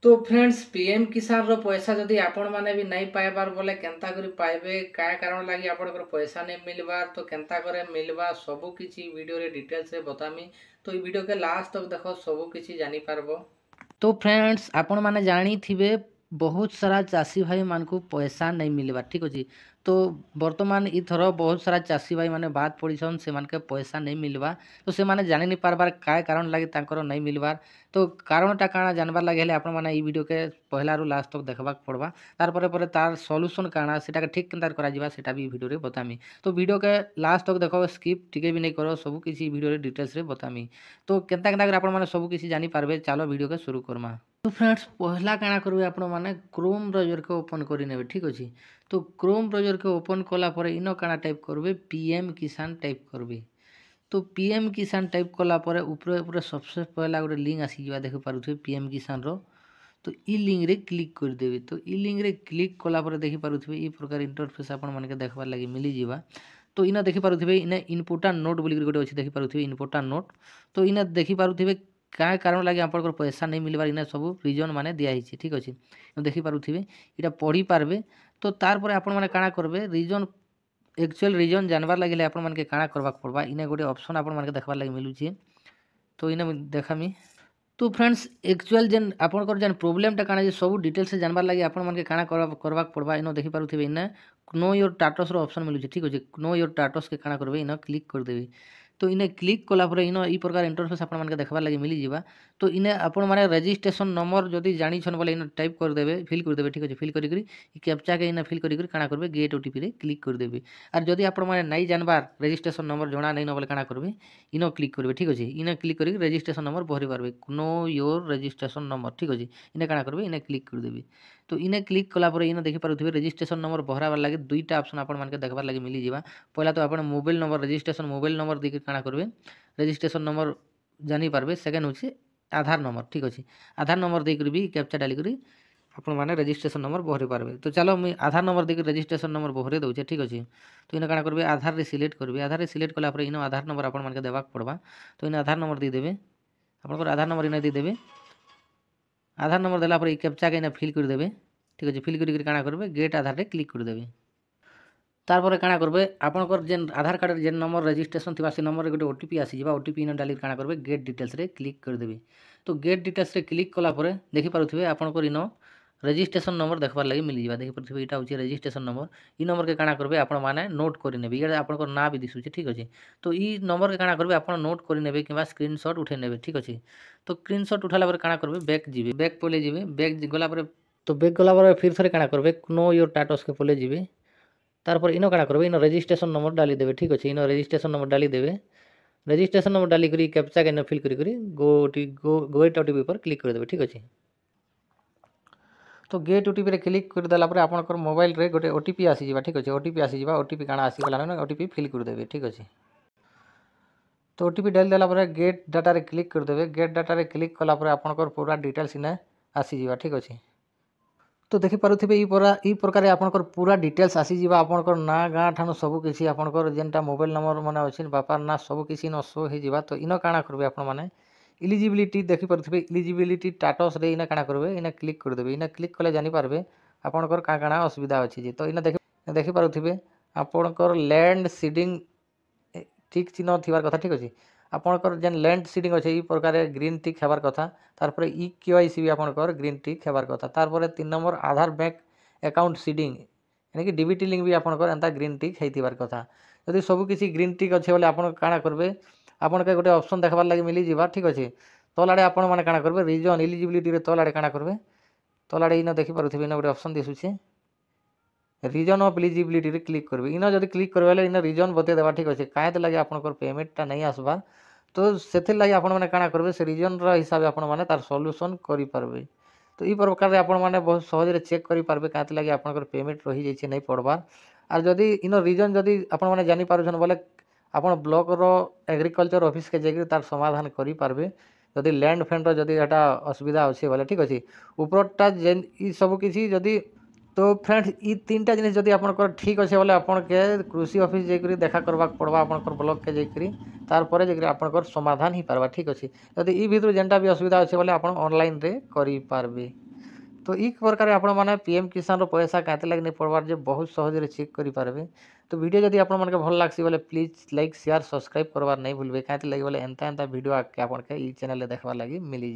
तो friends PM किसान रो पैसा जदि आपण माने भी नहीं पाइबार बोले केंता करी पाइबे काय कारण लागी आपनकर पैसा नहीं मिलबार तो केंता करे मिलबा सबु किछि वीडियो रे डिटेल्स रे बतामी। तो ई वीडियो के लास्ट तक देखो सबु किछि जानि पारबो। तो फ्रेंड्स आपण माने जानी थिबे बहुत सारा चाषी भाई मान को पैसा नहीं मिलबार ठीक अछि। तो वर्तमान इथर बहुत सारा चाषी भाई माने बात पड़ीछन से मान के पैसा नहीं मिलबा तो से माने जानि नहीं पारबार काय कारण लागी तांकर नहीं मिलबार। तो कारणटा काଣା जानबार लगे हेले आपण माने ई वीडियो के पहला रु लास्ट तक देखबाक पड़बा तार परे तार सॉल्यूशन काଣା सेटा के ठीक केनतार करा जिबा सेटा भी वीडियो रे बतामी। तो वीडियो के लास्ट तक देखो स्किप टिके भी नहीं करो सब किसी वीडियो रे डिटेल्स रे बतामी। तो केनता केनता कर आपण माने सब किसी जानि पारबे चलो वीडियो के शुरू करमा। तो फ्रेंड्स पहला काଣା करबे आपण माने क्रोम ब्राउजर के ओपन करि नेबे ठीक अछि। तो क्रोम ब्राउजर के ओपन कला परे इनो काଣା टाइप करबे पीएम किसान टाइप करबे। तो पीएम किसान टाइप कला परे ऊपर ऊपर सबसे पहला गोटे लिंक आसी जिबा देख पारुथे पीएम किसान रो। तो ई लिंक रे क्लिक कर देबे। तो ई लिंक रे क्लिक कला परे देखि पारुथे ई प्रकार इंटरफेस आपण माने के देखबार लागि मिली जिबा। तो इना देखि पारुथे इने इम्पोर्टेंट नोट बोली गोटे अछि देखि पारुथे इम्पोर्टेंट नोट। तो इना देखि पारुथे काय कारण लागि आपनकर पैसा नहीं मिलबार इना सब रीजन माने दिया हिछि ठीक अछि। देखि पारुथे इटा पढ़ी पारबे। तो तार परे आपण माने काଣା करबे रीजन एक्चुअल रीजन जानबार लगे आपण मानके काଣା करबाक पड़बा इने गोटे ऑप्शन आपण मानके देखबार लगे मिलुछि। तो इने देखामी। तो फ्रेंड्स एक्चुअल जेन आपनकर जेन प्रॉब्लमटा काଣା जे सब डिटेल्स से जानबार लगे आपण मानके काଣା करबाक पड़बा इनो देखि पारुथिबे इने नो योर स्टेटस रो ऑप्शन मिलुछि ठीक अछि। नो योर स्टेटस के काଣା करबे इने क्लिक कर देबे। तो इने क्लिक कला परे इनो ई प्रकार इंटरफेस आपण मानके देखबार लगे मिली जिबा। तो इने आपण माने रजिस्ट्रेशन नंबर जदि जानि छन बोले इने टाइप कर देबे फिल कर देबे ठीक अछि। फिल करी ई कैप्चा के इने फिल करी काଣା करबे गेट ओटीपी रे क्लिक कर देबे। आर जदि आपण माने नहीं जानबार रजिस्ट्रेशन नंबर जणा नहीं न बोले काଣା करबे इनो क्लिक करबे ठीक अछि। इने क्लिक करी रजिस्ट्रेशन नंबर भरि पारबे नो योर रजिस्ट्रेशन नंबर ठीक अछि। इने काଣା करबे इने क्लिक कर देबे। तो इने क्लिक कला परे इने देखि पारुथिबे रजिस्ट्रेशन नंबर भराबार लागि दुईटा ऑप्शन आपण मानके देखबार लागि मिली जिबा। पहला तो आपण mobile number registration mobile number देके काଣା करबे रजिस्ट्रेशन नंबर जानि पारबे। सेकंड होछि आधार नंबर ठीक अछि। आधार नंबर देकरी भी कैप्चा डाली करी आपण माने रजिस्ट्रेशन नंबर भरि पारबे। तो चलो मुई आधार नंबर देके रजिस्ट्रेशन नंबर भरि दउछे ठीक अछि। तो इने काଣା करबे आधार रे सिलेक्ट करबे। आधार रे सिलेक्ट कला परे इनो आधार नंबर आपण मानके देबाक पड़बा। तो इने आधार नंबर दे देबे आपनकर आधार नंबर इने दे देबे। आधार नंबर देला परे ई कैप्चा के इने फिल कर देबे ठीक अछि। फिल करी काଣା करबे गेट आधार रे क्लिक कर देबे। तार परे काଣା करबे आपनकर जेन आधार कार्ड जेन नंबर रजिस्ट्रेशन थिबा से नंबर रे गोटे ओटीपी आसी जिबा। ओटीपी इने डाली काଣା करबे गेट डिटेल्स रे क्लिक कर देबे। तो गेट डिटेल्स रे क्लिक कला परे देखि पारुथिबे आपनकर इनो रजिस्ट्रेशन नंबर देखबार लागि मिली जिबा। देखि पारुथिबे इटा होछि रजिस्ट्रेशन नंबर। ई नंबर के काଣା करबे आपण माने नोट करि नेबे। इया आपनकर ना भी दिसुछि ठीक अछि। तो ई नंबर के काଣା करबे आपण नोट करि नेबे किबा स्क्रीनशॉट उठे नेबे ठीक अछि। तो स्क्रीनशॉट उठाला परे काଣା करबे बैक जिबे। बैक पले जिबे। बैक गला परे तो बैक गला परे फिर थरे काଣା करबे नो योर स्टेटस के पले जिबे। तार पर इनो काଣା करबे इनो रजिस्ट्रेशन नंबर डाली देबे ठीक अछि। इनो रजिस्ट्रेशन नंबर डाली देबे। रजिस्ट्रेशन नंबर डाली करी कैप्चा के फिल करी गेट ओटीपी पर क्लिक कर देबे ठीक अछि। तो गेट ओटीपी रे क्लिक कर देला परे आपनकर मोबाइल रे गोटे ओटीपी आसी जिबा ठीक अछि। ओटीपी आसी जिबा। ओटीपी काଣା आसी गला न ओटीपी फिल कर देबे ठीक अछि। तो ओटीपी डाल देला परे गेट डाटा रे क्लिक कर देबे। गेट डाटा रे क्लिक कला परे आपनकर पूरा डिटेल्स इने आसी जिबा ठीक अछि। तो देखि पारुथिबे ई प्रकार आपनकर पूरा डिटेल्स आसी जिबा। आपनकर ना गाँ ठानु सब किछि आपनकर जेनटा मोबाइल नंबर माने अछि बापार ना सब किछि न शो हे जिबा। तो इनो काଣା करबे आपण माने एलिजिबिलिटी देखि पारुथिबे एलिजिबिलिटी स्टेटस रे इने काଣା करबे इने क्लिक कर देबे। इने क्लिक कले जानि पारबे आपनकर काଣା असुविधा अछि जे। तो इने देखि पारुथिबे आपनकर लैंड सीडिंग ठीक चिन्ह थिबार कथा ठीक अछि। आपनकर जेन लैंड सीडिंग अछि ई प्रकार ग्रीन टिक हेबार कथा। तार परे ई केवाईसी भी आपनकर ग्रीन टिक हेबार कथा। तार परे 3 नंबर आधार बैंक अकाउंट सीडिंग यानी कि डीबीटी लिंक भी आपनकर एंता ग्रीन टिक हेतिबार कथा। यदि सब किछि ग्रीन टिक अछि बोले आपन काଣା करबे आपन के गोटे ऑप्शन देखबार लागि मिली जिबा ठीक अछि। तलाडे आपण माने काଣା करबे रीजन एलिजिबिलिटी रे तलाडे काଣା करबे तलाडे इनो देखि पारुथिबे इनो गोटे ऑप्शन दिसुछि रीजन ऑफ एलिजिबिलिटी रे क्लिक करबे। इनो जदि क्लिक करबेले इनो रीजन बते देबा ठीक अछि। काहेत लागि आपनकर पेमेंट ता नहीं आसबा। तो सेथिर लागि आपण माने काଣା करबे से रीजन रा हिसाब आपण माने तार सॉल्यूशन करि पारबे। तो ई प्रकार रे आपण माने बहुत सहज रे चेक करि पारबे काहेत लागि आपनकर पेमेंट रहि जाइछे नहीं पड़बार। आर जदि इनो रीजन जदि आपण माने जानि पारुछन बोले आपण ब्लॉक रो एग्रीकल्चर ऑफिस के जेकि तार समाधान करि पारबे। जदि लैंड फैंड रो जदि एटा असुविधा अछि बोले ठीक अछि। उपरटा जेन ई सब किछि जदि तो फ्रेंड्स ई तीनटा जिनिस जदि आपनकर ठीक अछि बोले आपन के कृषि ऑफिस जेकरी देखा करबाक पड़बा आपनकर ब्लॉक के जेकरी तार परे जेकरी आपनकर समाधान ही पारबा ठीक अछि। यदि ई भितर जेनटा भी असुविधा अछि बोले आपन ऑनलाइन रे करि पारबे। तो ई प्रकार आपण माने पीएम किसान रो पैसा काते लाग नहीं पड़वार जे बहुत सहज रे चेक करि पारबे। तो वीडियो जदि आपण मन के भल लागसी बोले प्लीज लाइक शेयर सब्सक्राइब करवार नहीं भूलबे काते लागी बोले एंता एंता वीडियो आके आपण के ई चैनल रे देखबार लागी मिली।